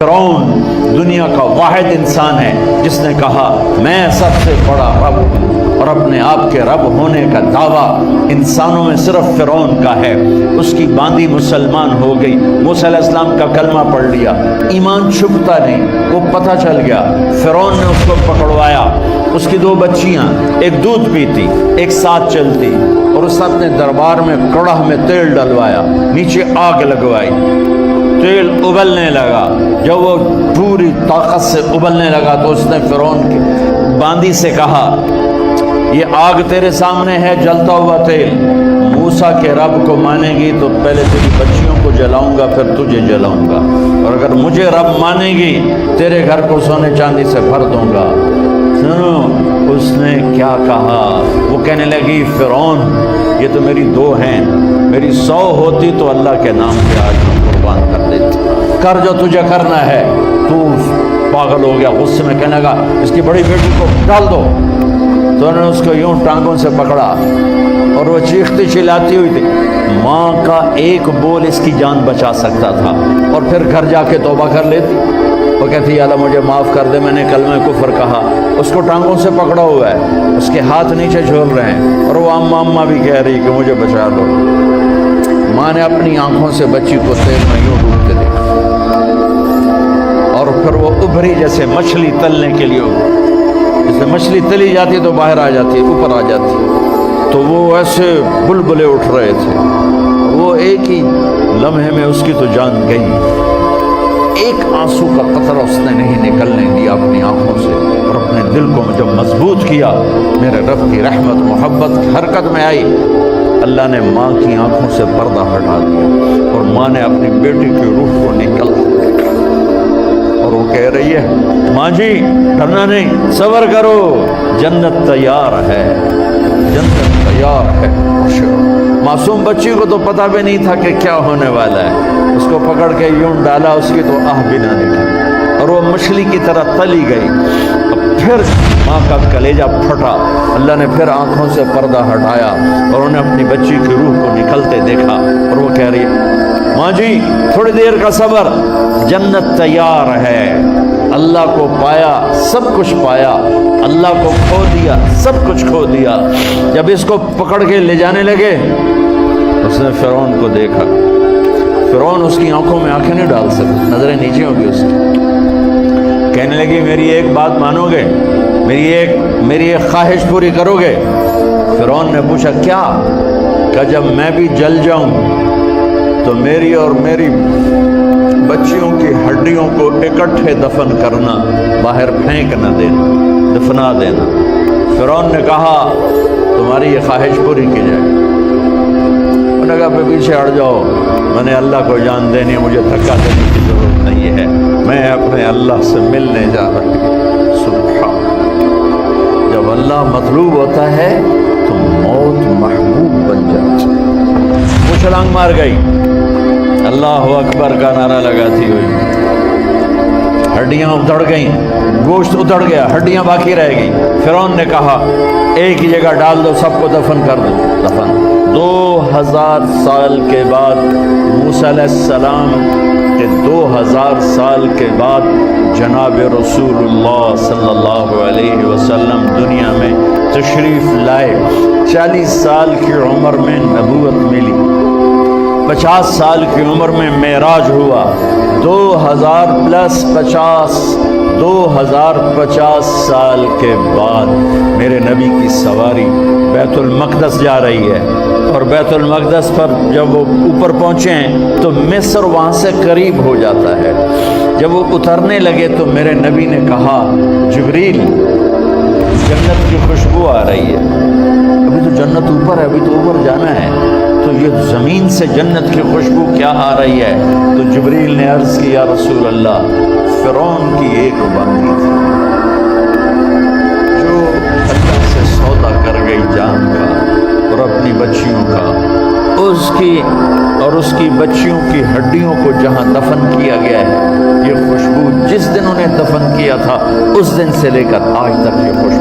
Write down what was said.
فرعون دنیا کا واحد انسان ہے جس نے کہا میں سب سے بڑا رب ہوں، اور اپنے آپ کے رب ہونے کا دعویٰ انسانوں میں صرف فرعون کا ہے۔ اس کی باندی مسلمان ہو گئی، موسیٰ علیہ السلام کا کلمہ پڑھ لیا، ایمان چھپتا نہیں، وہ پتہ چل گیا۔ فرعون نے اس کو پکڑوایا، اس کی 2 بچیاں، ایک دودھ پیتی ایک ساتھ چلتی، اور اس اپنے دربار میں کڑاہ میں تیل ڈلوایا، نیچے آگ لگوائی، تیل ابلنے لگا۔ جب وہ پوری طاقت سے ابلنے لگا تو اس نے فرعون کی باندی سے کہا یہ آگ تیرے سامنے ہے، جلتا ہوا تیل، موسیٰ کے رب کو مانے گی تو پہلے تیری بچیوں کو جلاؤں گا پھر تجھے جلاؤں گا، اور اگر مجھے رب مانے گی تیرے گھر کو سونے چاندی سے بھر دوں گا۔ سنو اس نے کیا کہا، وہ کہنے لگی فرعون یہ تو میری 2 ہیں، میری 100 ہوتی تو اللہ کے نام پہ آج میں قربان کر دیتی، کر جو تجھے کرنا ہے۔ تو پاگل ہو گیا، غصے میں کہنے لگا اس کی بڑی بیٹی کو ڈال دو۔ تو انہوں نے اس کو یوں ٹانگوں سے پکڑا اور وہ چیختی چلاتی ہوئی تھی، ماں کا ایک بول اس کی جان بچا سکتا تھا، اور پھر گھر جا کے توبہ کر لیتی۔ وہ کہتی یا اللہ مجھے معاف کر دے، میں نے کلمہ کفر کہا۔ اس کو ٹانگوں سے پکڑا ہوا ہے، اس کے ہاتھ نیچے جھول رہے ہیں، اور وہ اماں بھی کہہ رہی کہ مجھے بچا دو۔ ماں نے اپنی آنکھوں سے بچی کو تیل میں یوں ڈوبتے دیکھا، اور پھر وہ ابھری جیسے مچھلی تلنے کے لیے، جیسے مچھلی تلی جاتی تو باہر آ جاتی، اوپر آ جاتی، تو وہ ایسے بلبلے اٹھ رہے تھے۔ وہ ایک ہی لمحے میں اس کی تو جان گئی، ایک آنسو کا قطرہ اس نے نہیں نکلنے دیا اپنی آنکھوں سے، اور اپنے دل کو جب مضبوط کیا، میرے رب کی رحمت محبت حرکت میں آئی۔ اللہ نے ماں کی آنکھوں سے پردہ ہٹا دیا، اور ماں نے اپنی بیٹی کی روح کو نکلتے دیکھا، اور وہ کہہ رہی ہے ماں جی ڈرنا نہیں، صبر کرو، جنت تیار ہے، جنت تیار ہے۔ معصوم بچی کو تو پتہ بھی نہیں تھا کہ کیا ہونے والا ہے، اس کو پکڑ کے یوں ڈالا، اس کی تو آہ بھی نہ نکلی، اور وہ مچھلی کی طرح تلی گئی۔ پھر ماں کا کلیجہ پھٹا، اللہ نے پھر آنکھوں سے پردہ ہٹایا، اور انہیں اپنی بچی کی روح کو نکلتے دیکھا، اور وہ کہہ رہی ہے ماں جی تھوڑی دیر کا صبر، جنت تیار ہے۔ اللہ کو پایا سب کچھ پایا، اللہ کو کھو دیا سب کچھ کھو دیا۔ جب اس کو پکڑ کے لے جانے لگے، اس نے فرعون کو دیکھا، فرعون اس کی آنکھوں میں آنکھیں نہیں ڈال سکتا، نظریں نیچے ہوں گی اس کی۔ کہنے لگی میری ایک بات مانو گے، میری ایک خواہش پوری کرو گے؟ فرعون نے پوچھا کیا؟ کہ جب میں بھی جل جاؤں تو میری اور میری بچیوں کی ہڈیوں کو اکٹھے دفن کرنا، باہر پھینک نہ دینا، دفنا دینا۔ فرعون نے کہا تمہاری یہ خواہش پوری کی جائے۔ انہوں نے کہا پہ پیچھے ہٹ جاؤ، میں نے اللہ کو جان دینی ہے، مجھے دھکا دینے کی ضرورت نہیں ہے، میں اپنے اللہ سے ملنے جا رہا ہوں۔ سبحان اللہ، جب اللہ مطلوب ہوتا ہے تو موت محبوب بن جاتی۔ وہ چھلانگ مار گئی، اللہ اکبر کا نعرہ لگاتی ہوئی، ہڈیاں ادھڑ گئیں، گوشت ادھڑ گیا، ہڈیاں باقی رہ گئی۔ فرعون نے کہا ایک ہی جگہ ڈال دو، سب کو دفن کر دو۔ دفن 2000 سال کے بعد، موسیٰ علیہ السلام کے 2000 سال کے بعد جناب رسول اللہ صلی اللہ علیہ وسلم دنیا میں تشریف لائے۔ 40 سال کی عمر میں نبوت ملی، 50 سال کی عمر میں معراج ہوا، 2050 سال کے بعد میرے نبی کی سواری بیت المقدس جا رہی ہے، اور بیت المقدس پر جب وہ اوپر پہنچے ہیں تو مصر وہاں سے قریب ہو جاتا ہے۔ جب وہ اترنے لگے تو میرے نبی نے کہا جبریل جنت کی خوشبو آ رہی ہے، ابھی تو جنت اوپر ہے، ابھی تو اوپر جانا ہے، تو یہ زمین سے جنت کی خوشبو کیا آ رہی ہے؟ تو جبریل نے عرض کی یا رسول اللہ فرعون کی ایک باندی تھی جو اللہ سے سودا کر گئی جان کا اور اپنی بچیوں کا، اس کی اور اس کی بچیوں کی ہڈیوں کو جہاں دفن کیا گیا ہے، یہ خوشبو جس دن انہیں دفن کیا تھا اس دن سے لے کر آج تک یہ خوشبو